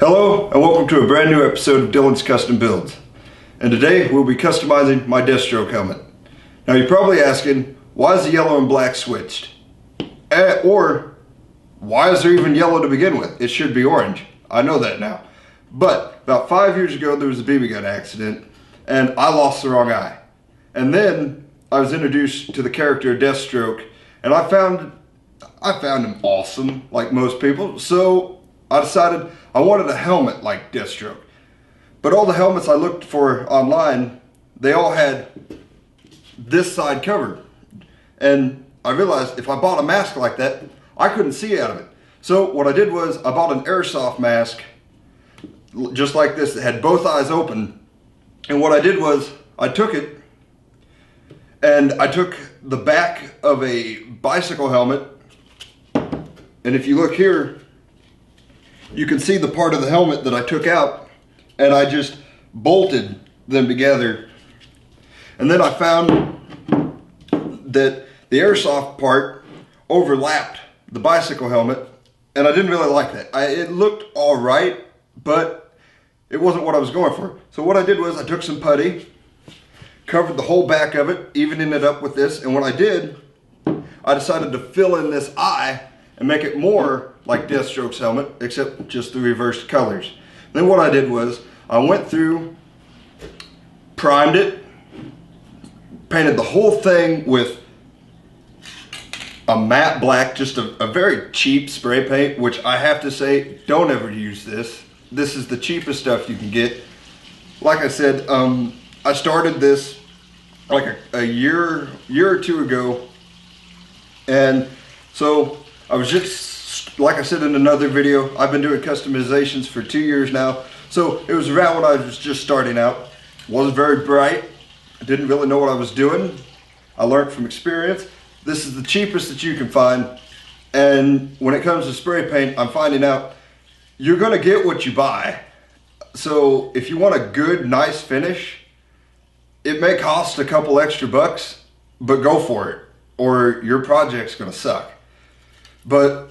Hello and welcome to a brand new episode of Dylan's Custom Builds. And today we'll be customizing my Deathstroke helmet. Now you're probably asking, why is the yellow and black switched? Or why is there even yellow to begin with? It should be orange. I know that now. But about 5 years ago there was a BB gun accident and I lost the wrong eye. And then I was introduced to the character Deathstroke and I found him awesome like most people. So I decided I wanted a helmet like Deathstroke. But all the helmets I looked for online, they all had this side covered. And I realized if I bought a mask like that, I couldn't see out of it. So what I did was I bought an airsoft mask, just like this, that had both eyes open. And what I did was I took it and I took the back of a bicycle helmet. And if you look here, you can see the part of the helmet that I took out and I just bolted them together. And then I found that the airsoft part overlapped the bicycle helmet and I didn't really like that. It looked all right, but it wasn't what I was going for. So what I did was I took some putty, covered the whole back of it, evening it up with this, and what I did, I decided to fill in this eye and make it more like Deathstroke's helmet, except just the reversed colors. Then what I did was I went through, primed it, painted the whole thing with a matte black, just a very cheap spray paint, which I have to say, don't ever use this. This is the cheapest stuff you can get. Like I said, I started this like a year or two ago, and so I was just, like I said in another video, I've been doing customizations for 2 years now. So it was around when I was just starting out. Wasn't very bright. I didn't really know what I was doing. I learned from experience. This is the cheapest that you can find. And when it comes to spray paint, I'm finding out you're gonna get what you buy. So if you want a good, nice finish, it may cost a couple extra bucks, but go for it, or your project's gonna suck. But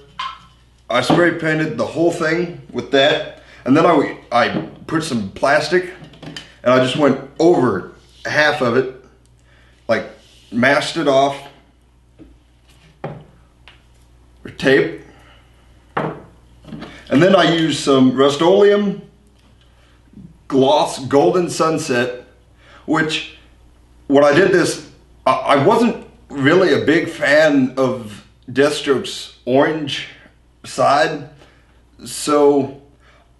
I spray painted the whole thing with that, and then I put some plastic and I just went over half of it, like masked it off with tape, and then I used some Rust-Oleum Gloss Golden Sunset, which when I did this, I wasn't really a big fan of Deathstroke's orange side, so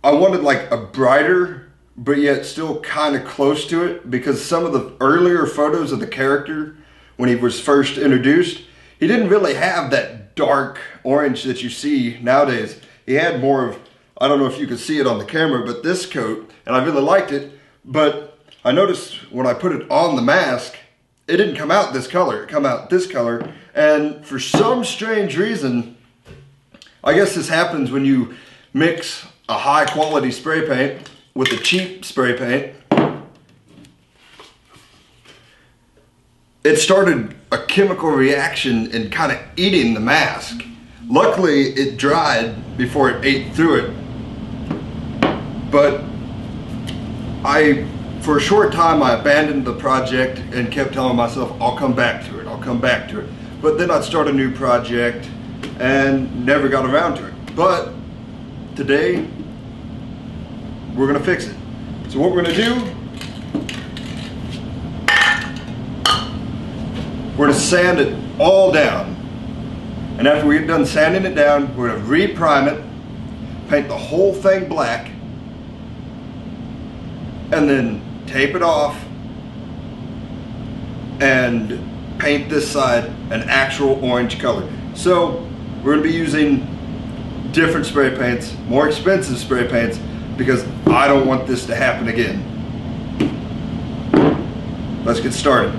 I wanted like a brighter but yet still kind of close to it, because some of the earlier photos of the character when he was first introduced, he didn't really have that dark orange that you see nowadays. He had more of, I don't know if you could see it on the camera, but this coat, and I really liked it, but I noticed when I put it on the mask, it didn't come out this color, it come out this color, and for some strange reason, I guess this happens when you mix a high quality spray paint with a cheap spray paint. It started a chemical reaction and kind of eating the mask. Luckily, it dried before it ate through it. But for a short time, I abandoned the project and kept telling myself, I'll come back to it, I'll come back to it. But then I'd start a new project and never got around to it. But today, we're gonna fix it. So what we're gonna do, we're gonna sand it all down. And after we get done sanding it down, we're gonna re-prime it, paint the whole thing black, and then tape it off and paint this side an actual orange color. So we're gonna be using different spray paints, more expensive spray paints, because I don't want this to happen again. Let's get started.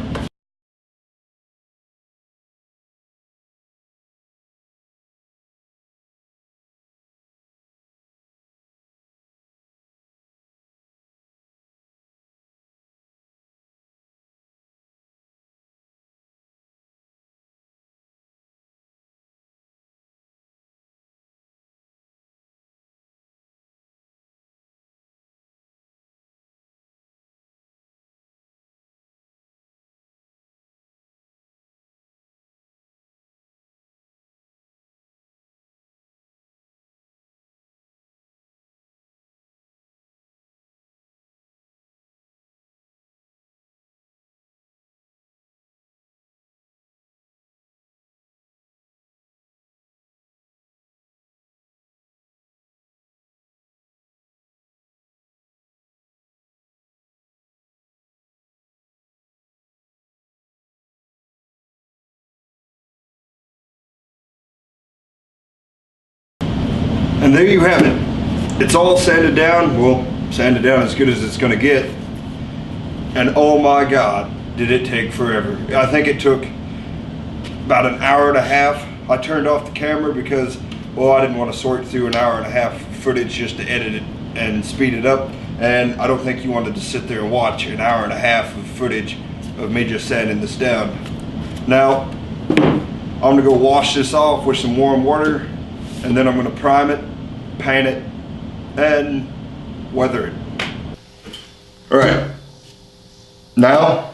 And there you have it. It's all sanded down. Well, sanded down as good as it's gonna get. And oh my God, did it take forever. I think it took about an hour and a half. I turned off the camera because, well, I didn't want to sort through an hour and a half footage just to edit it and speed it up. And I don't think you wanted to sit there and watch an hour and a half of footage of me just sanding this down. Now, I'm gonna go wash this off with some warm water, and then I'm gonna prime it, paint it, and weather it. All right, now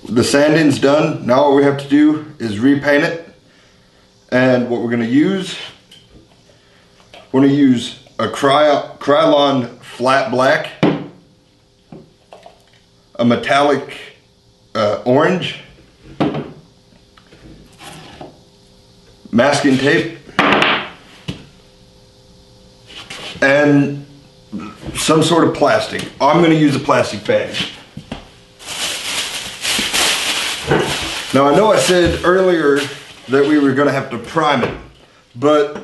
the sanding's done. Now all we have to do is repaint it. And what we're gonna use, we're gonna use a Krylon flat black, a metallic orange, masking tape, and some sort of plastic. I'm going to use a plastic bag. Now I know I said earlier that we were going to have to prime it, but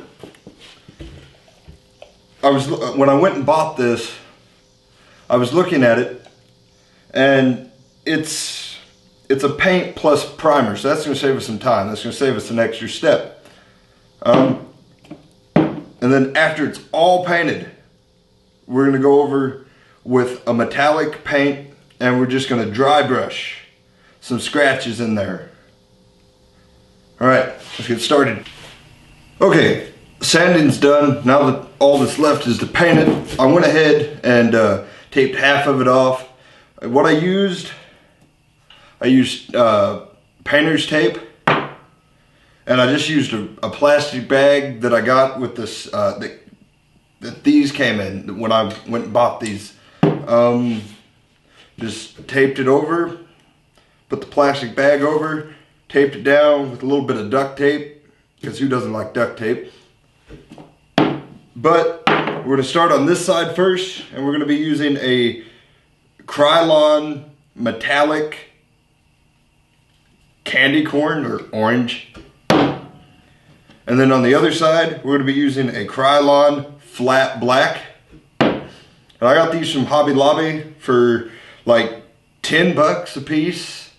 when I went and bought this, I was looking at it, and it's a paint plus primer, so that's going to save us some time. That's going to save us an extra step. And then after it's all painted, we're going to go over with a metallic paint, and we're just going to dry brush some scratches in there. All right, let's get started. Okay, sanding's done. Now that all that's left is to paint it, I went ahead and taped half of it off. What I used painter's tape, and I just used a plastic bag that I got with this, that these came in when I went and bought these. Just taped it over, put the plastic bag over, taped it down with a little bit of duct tape, because who doesn't like duct tape? But we're going to start on this side first, and we're going to be using a Krylon metallic candy corn or orange. And then on the other side, we're going to be using a Krylon flat black. And I got these from Hobby Lobby for like 10 bucks a piece.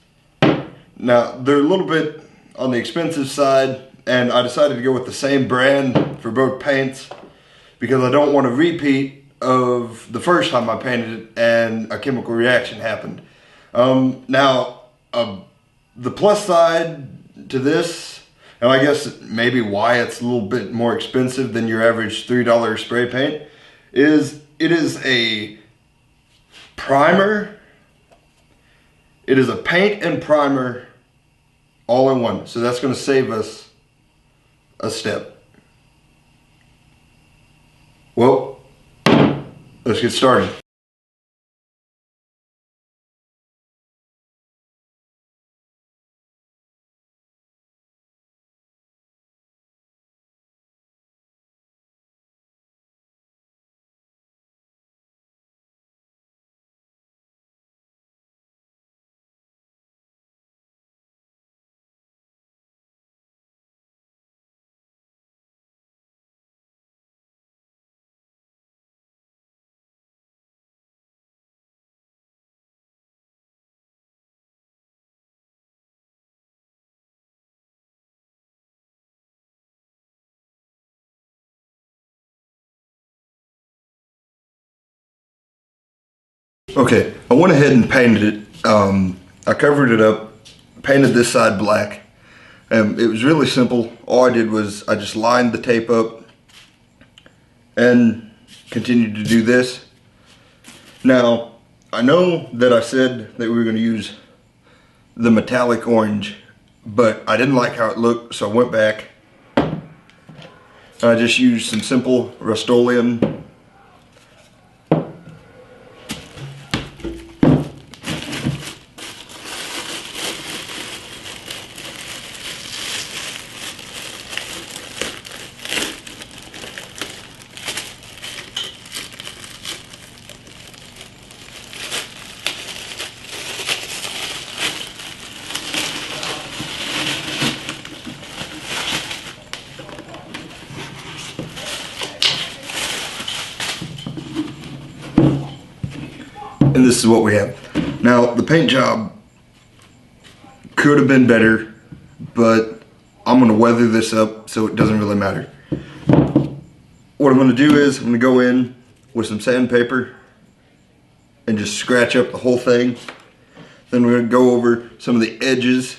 Now they're a little bit on the expensive side, and I decided to go with the same brand for both paints because I don't want a repeat of the first time I painted it and a chemical reaction happened. Now, the plus side to this, and I guess maybe why it's a little bit more expensive than your average $3 spray paint, is it is a primer. It is a paint and primer all in one. So that's going to save us a step. Well, let's get started. Okay, I went ahead and painted it. I covered it up, painted this side black. It was really simple. All I did was I just lined the tape up and continued to do this. Now, I know that I said that we were going to use the metallic orange, but I didn't like how it looked, so I went back and I just used some simple Rust-Oleum. And this is what we have. Now, the paint job could have been better, but I'm gonna weather this up so it doesn't really matter. What I'm gonna do is I'm gonna go in with some sandpaper and just scratch up the whole thing. Then we're gonna go over some of the edges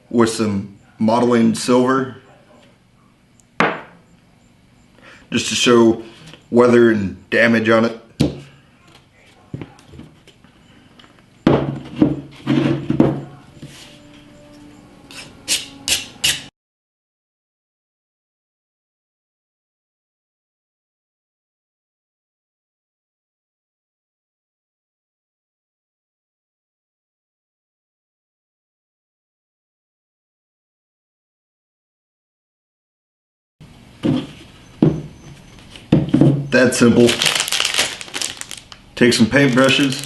with some modeling silver, just to show weather and damage on it. That simple. Take some paint brushes.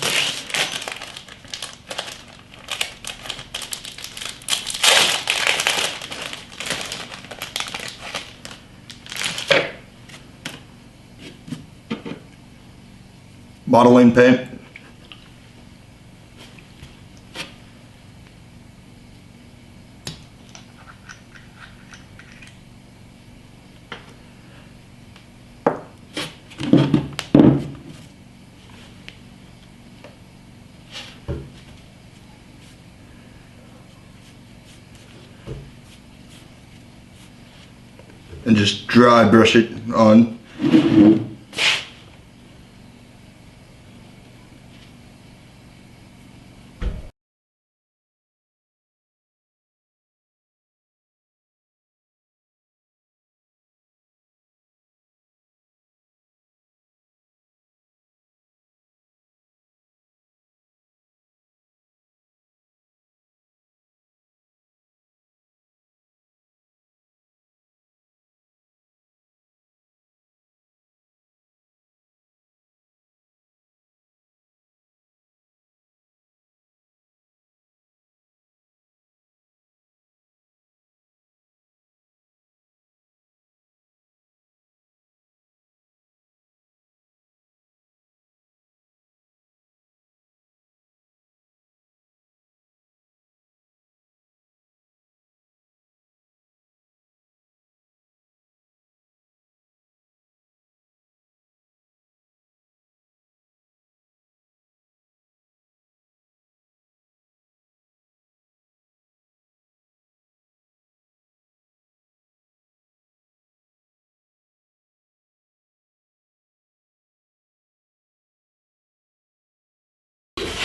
Modeling paint. And just dry brush it on.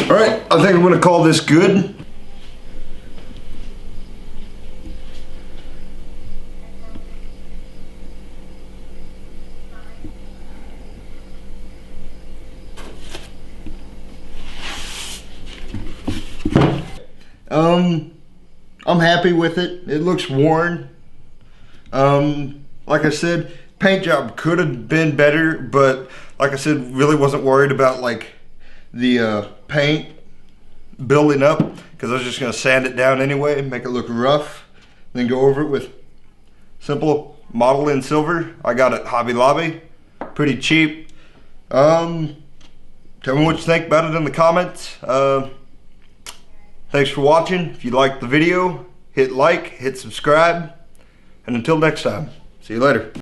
All right, I think I'm gonna call this good. I'm happy with it. It looks worn. Like I said, paint job could have been better, but like I said, really wasn't worried about like the paint building up, because I was just gonna sand it down anyway and make it look rough, then go over it with simple modeling silver I got at Hobby Lobby. Pretty cheap. Tell me what you think about it in the comments. Thanks for watching. If you liked the video, hit like, hit subscribe, and until next time, see you later.